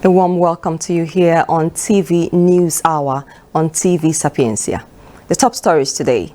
A warm welcome to you here on TV News Hour on TV Sapiencia. The top stories today.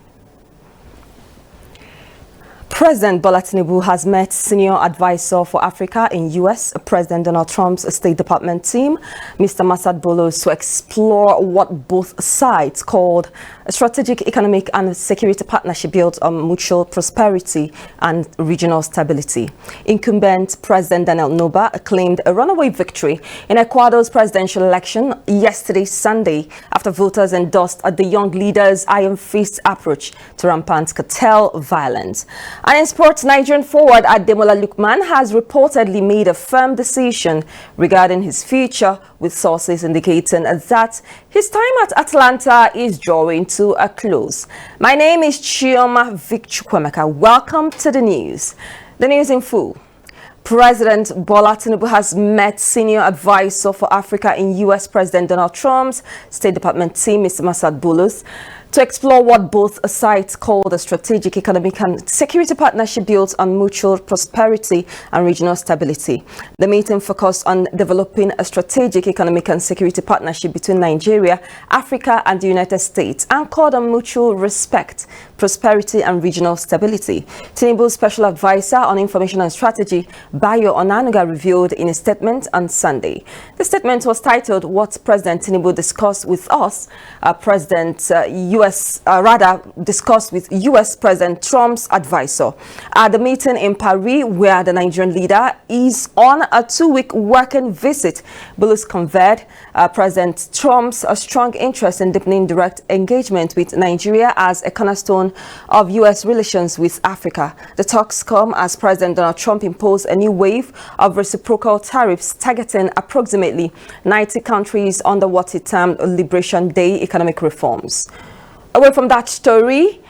President Bola Tinubu has met Senior Advisor for Africa in U.S. President Donald Trump's State Department team, Mr. Masad Bolos, to explore what both sides called a strategic economic and security partnership built on mutual prosperity and regional stability. Incumbent President Daniel Noboa claimed a runaway victory in Ecuador's presidential election yesterday, Sunday, after voters endorsed the young leader's iron fist approach to rampant cartel violence. And in sports, Nigerian forward Ademola Lookman has reportedly made a firm decision regarding his future, with sources indicating that his time at Atlanta is drawing to a close. My name is Chioma Vicchukwemeka. Welcome to the news. The news in full. President Bola Tinubu has met Senior Advisor for Africa in U.S. President Donald Trump's State Department team, Mr. Masad Bolos, to explore what both sides call the strategic economic and security partnership built on mutual prosperity and regional stability. The meeting focused on developing a strategic economic and security partnership between Nigeria, Africa, and the United States, anchored on mutual respect, prosperity, and regional stability. Tinubu's Special Advisor on Information and Strategy, Bayo Onanuga, revealed in a statement on Sunday. The statement was titled, "What President Tinubu Discussed with Us," discussed with U.S. President Trump's advisor. At the meeting in Paris, where the Nigerian leader is on a 2-week working visit, Bolos conveyed President Trump's strong interest in deepening direct engagement with Nigeria as a cornerstone of U.S. relations with Africa. The talks come as President Donald Trump imposed a new wave of reciprocal tariffs targeting approximately 90 countries under what he termed Liberation Day economic reforms. Away from that story,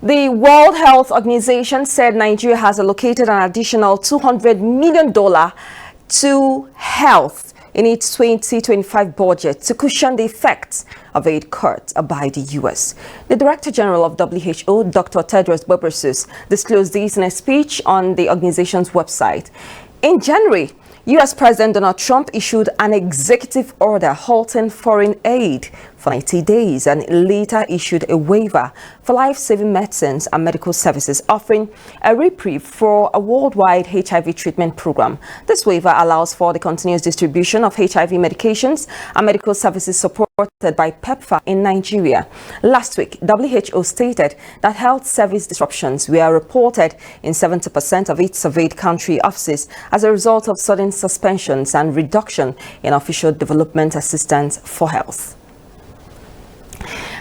the World Health Organization said Nigeria has allocated an additional $200 million to health in its 2025 budget to cushion the effects of aid cut by the U.S. The Director General of WHO, Dr. Tedros Ghebreyesus, disclosed this in a speech on the organization's website. In January, U.S. President Donald Trump issued an executive order halting foreign aid for 90 days and later issued a waiver for life-saving medicines and medical services, offering a reprieve for a worldwide HIV treatment program. This waiver allows for the continuous distribution of HIV medications and medical services supported by PEPFAR in Nigeria. Last week, WHO stated that health service disruptions were reported in 70% of its surveyed country offices as a result of sudden suspensions and reduction in official development assistance for health.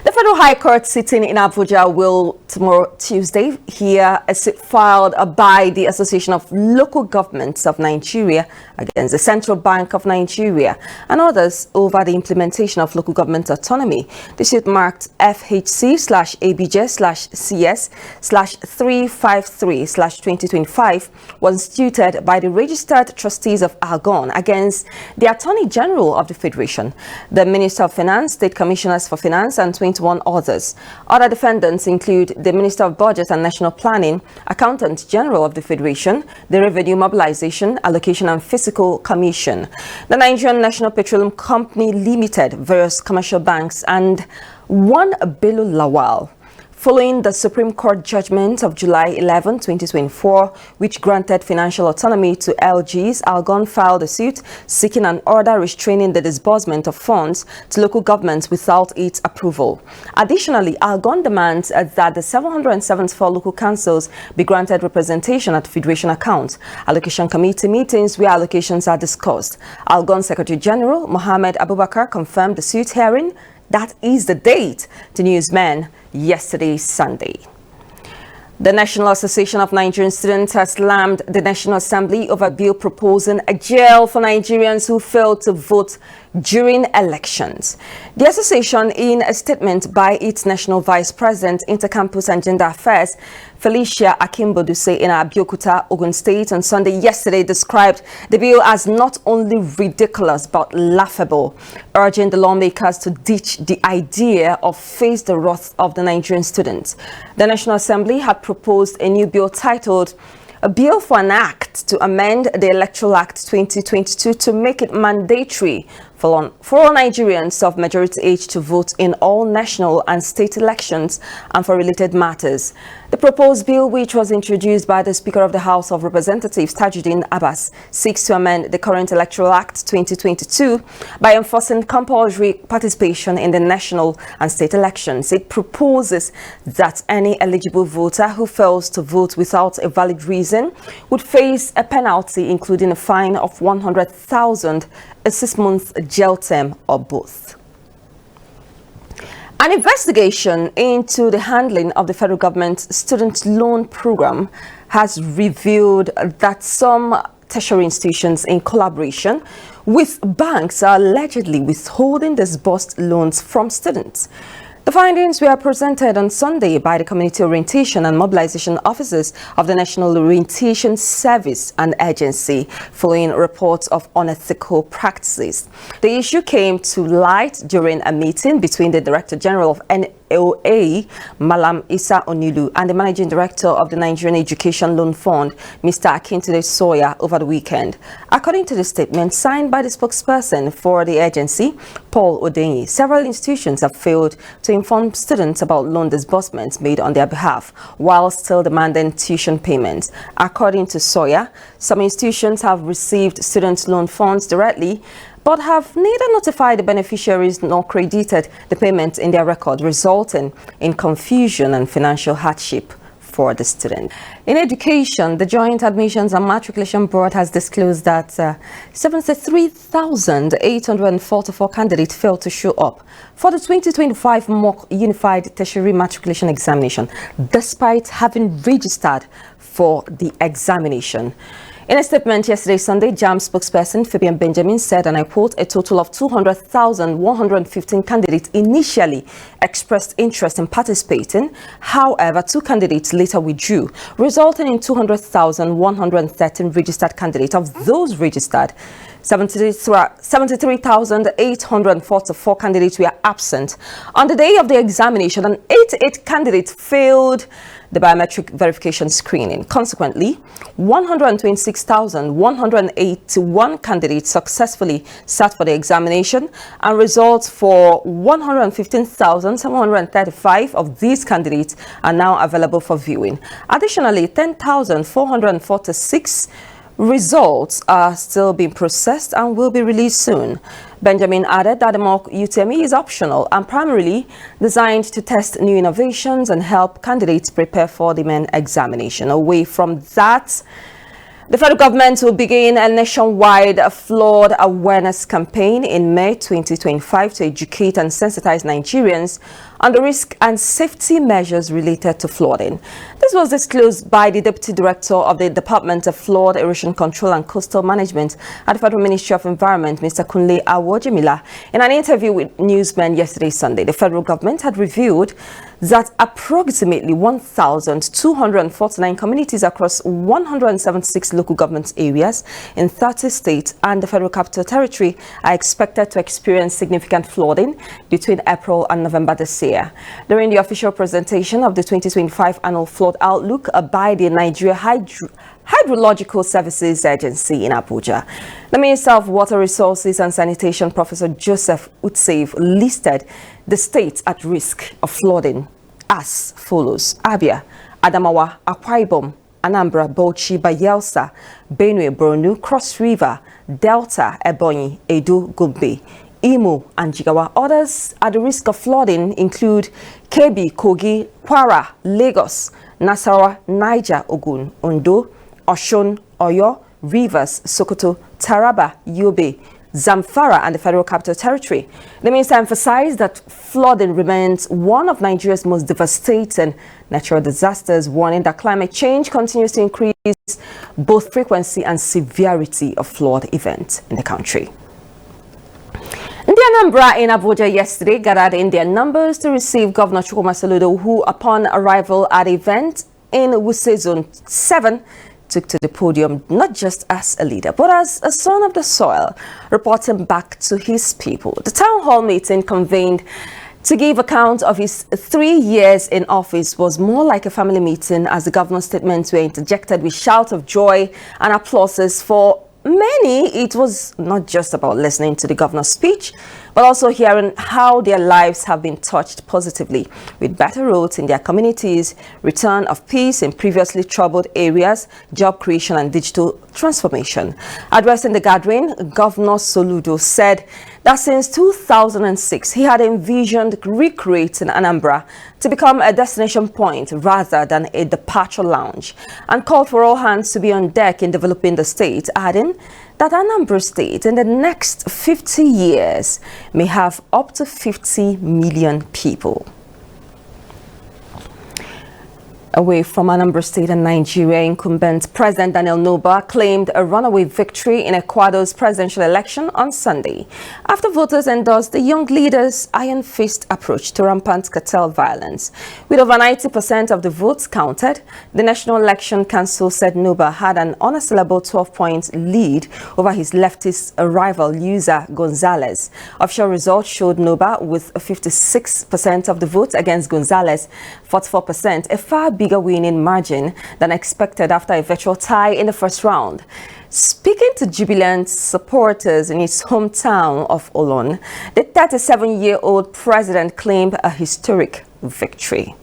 The Federal High Court sitting in Abuja will tomorrow, Tuesday, hear a suit filed by the Association of Local Governments of Nigeria against the Central Bank of Nigeria and others over the implementation of local government autonomy. The suit marked FHC/ABJ/CS/353/2025 was instituted by the Registered Trustees of Algon against the Attorney General of the Federation, the Minister of Finance, State Commissioners for Finance, and 21 others. Other defendants include the Minister of Budget and National Planning, Accountant General of the Federation, the Revenue Mobilization, Allocation and Fiscal Commission, the Nigerian National Petroleum Company Limited, various commercial banks, and one Bello Lawal. Following the Supreme Court judgment of July 11, 2024, which granted financial autonomy to LGs, Algon filed a suit seeking an order restraining the disbursement of funds to local governments without its approval. Additionally, Algon demands that the 774 local councils be granted representation at Federation account, allocation committee meetings where allocations are discussed. Algon Secretary General Mohammed Abubakar confirmed the suit hearing. That is the date to newsmen yesterday, Sunday. The National Association of Nigerian Students has slammed the National Assembly over a bill proposing a jail for Nigerians who failed to vote during elections. The association, in a statement by its National Vice President, Intercampus and Gender Affairs, Felicia Akimboduse in Abeokuta, Ogun State, on Sunday yesterday, described the bill as not only ridiculous but laughable, urging the lawmakers to ditch the idea of face the wrath of the Nigerian students. The National Assembly had proposed a new bill titled a bill for an act to amend the Electoral Act 2022 to make it mandatory for all Nigerians of majority age to vote in all national and state elections and for related matters. The proposed bill, which was introduced by the Speaker of the House of Representatives, Tajuddin Abbas, seeks to amend the current Electoral Act 2022 by enforcing compulsory participation in the national and state elections. It proposes that any eligible voter who fails to vote without a valid reason would face a penalty, including a fine of 100,000, a 6-month jail term, or both. An investigation into the handling of the federal government's student loan program has revealed that some tertiary institutions, in collaboration with banks, are allegedly withholding disbursed loans from students. The findings were presented on Sunday by the Community Orientation and Mobilization Officers of the National Orientation Service and Agency following reports of unethical practices. The issue came to light during a meeting between the Director General of NOA, Malam Isa Onilu, and the Managing Director of the Nigerian Education Loan Fund, Mr. Akintunde Sawyer, over the weekend. According to the statement signed by the spokesperson for the agency, Paul Odenyi, several institutions have failed to inform students about loan disbursements made on their behalf, while still demanding tuition payments. According to Sawyer, some institutions have received student loan funds directly, but have neither notified the beneficiaries nor credited the payment in their record, resulting in confusion and financial hardship for the student. In education, the Joint Admissions and Matriculation Board has disclosed that 73,844 candidates failed to show up for the 2025 mock Unified Tertiary Matriculation Examination, despite having registered for the examination. In a statement yesterday, Sunday, JAMB spokesperson Fabian Benjamin said, and I quote, a total of 200,115 candidates initially expressed interest in participating. However, 2 candidates later withdrew, resulting in 200,113 registered candidates. Of those registered, 73,844 candidates were absent on the day of the examination, and 88 candidates failed the biometric verification screening. Consequently, 126,181 candidates successfully sat for the examination, and results for 115,735 of these candidates are now available for viewing. Additionally, 10,446 results are still being processed and will be released soon. Benjamin added that the mock UTME is optional and primarily designed to test new innovations and help candidates prepare for the main examination. Away from that, the federal government will begin a nationwide flood awareness campaign in May 2025 to educate and sensitize Nigerians on the risk and safety measures related to flooding. This was disclosed by the Deputy Director of the Department of Flood, Erosion Control and Coastal Management at the Federal Ministry of Environment, Mr. Kunle Awojimila, in an interview with newsmen yesterday, Sunday. The federal government had revealed that approximately 1,249 communities across 176 local government areas in 30 states and the Federal Capital Territory are expected to experience significant flooding between April and November this year. During the official presentation of the 2025 Annual Flood Outlook by the Nigeria Hydrological Services Agency in Abuja, the Minister of Water Resources and Sanitation, Professor Joseph Utsev, listed the states at risk of flooding as follows: Abia, Adamawa, Akwa Ibom, Anambra, Bauchi, Bayelsa, Benue, Borno, Cross River, Delta, Ebonyi, Edo, Gombe, Imo, and Jigawa. Others at the risk of flooding include Kebbi, Kogi, Kwara, Lagos, Nasarawa, Niger, Ogun, Ondo, Osun, Oyo, Rivers, Sokoto, Taraba, Yobe, Zamfara, and the Federal Capital Territory. The minister emphasized that flooding remains one of Nigeria's most devastating natural disasters, warning that climate change continues to increase both frequency and severity of flood events in the country. The Anambra in Abuja yesterday gathered in their numbers to receive Governor Chukwuma Soludo, who, upon arrival at the event in Wuse Zone 7, took to the podium not just as a leader, but as a son of the soil, reporting back to his people. The town hall meeting convened To give account of his 3 years in office was more like a family meeting, as the governor's statements were interjected with shouts of joy and applauses. For many, it was not just about listening to the governor's speech, but also hearing how their lives have been touched positively, with better roads in their communities, return of peace in previously troubled areas, job creation and digital transformation. Addressing the gathering, Governor Soludo said that since 2006, he had envisioned recreating Anambra to become a destination point rather than a departure lounge, and called for all hands to be on deck in developing the state, adding that Anambra State in the next 50 years may have up to 50 million people. Away from Anambra State and Nigeria, incumbent President Daniel Noboa claimed a runaway victory in Ecuador's presidential election on Sunday, after voters endorsed the young leader's iron fist approach to rampant cartel violence. With over 90% of the votes counted, the National Election Council said Noboa had an unassailable 12-point lead over his leftist rival, Luisa Gonzalez. Official results showed Noboa with 56% of the votes against Gonzalez, 44%, a far bigger winning margin than expected after a virtual tie in the first round. Speaking to jubilant supporters in his hometown of Olon, the 37-year-old president claimed a historic victory.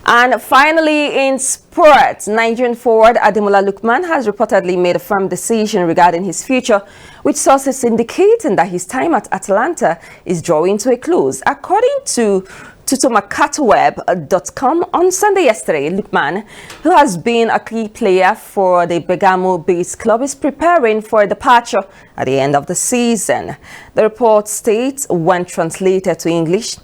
And finally, in sports, Nigerian forward Ademola Lookman has reportedly made a firm decision regarding his future, with sources indicating that his time at Atlanta is drawing to a close. According to tutomakatweb.com, on Sunday yesterday, Lookman, who has been a key player for the Bergamo-based club, is preparing for a departure at the end of the season. The report states, when translated to English,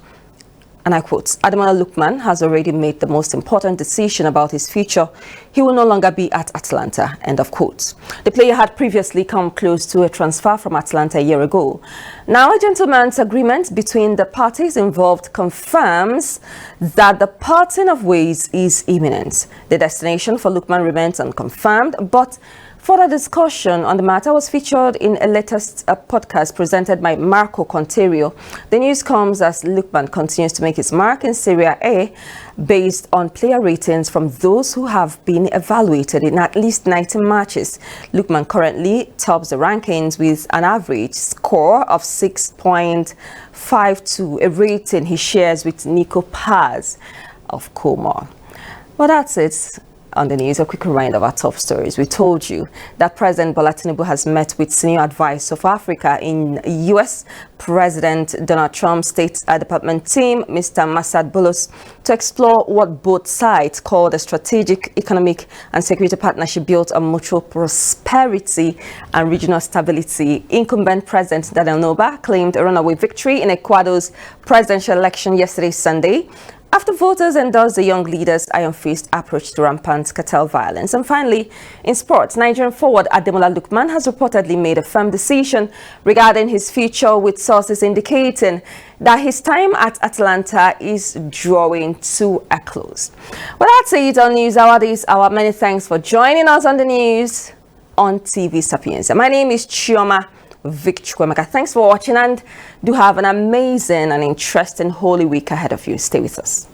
and I quote, Ademola Lookman has already made the most important decision about his future. He will no longer be at Atlanta, end of quote. The player had previously come close to a transfer from Atlanta a year ago. Now, a gentleman's agreement between the parties involved confirms that the parting of ways is imminent. The destination for Lookman remains unconfirmed, but further discussion on the matter was featured in a latest podcast presented by Marco Conterio. The news comes as Lookman continues to make his mark in Serie A based on player ratings from those who have been evaluated in at least 19 matches. Lookman currently tops the rankings with an average score of 6.52, a rating he shares with Nico Paz of Como. Well, that's it. On the news, a quick reminder of our top stories. We told you that President Bola Tinubu has met with senior advisor for Africa in U.S. President Donald Trump's State Department team, Mr. Masad Bulus, to explore what both sides call the strategic, economic and security partnership built on mutual prosperity and regional stability. Incumbent President Daniel Noboa claimed a runaway victory in Ecuador's presidential election yesterday, Sunday, after voters endorsed the young leader's iron fist approach to rampant cartel violence. And finally, in sports, Nigerian forward Ademola Lookman has reportedly made a firm decision regarding his future, with sources indicating that his time at Atlanta is drawing to a close. Well, that's it on News Hour this hour. Many thanks for joining us on the news on TV Sapiens. My name is Chioma Victor. Thanks for watching, and do have an amazing and interesting Holy Week ahead of you. Stay with us.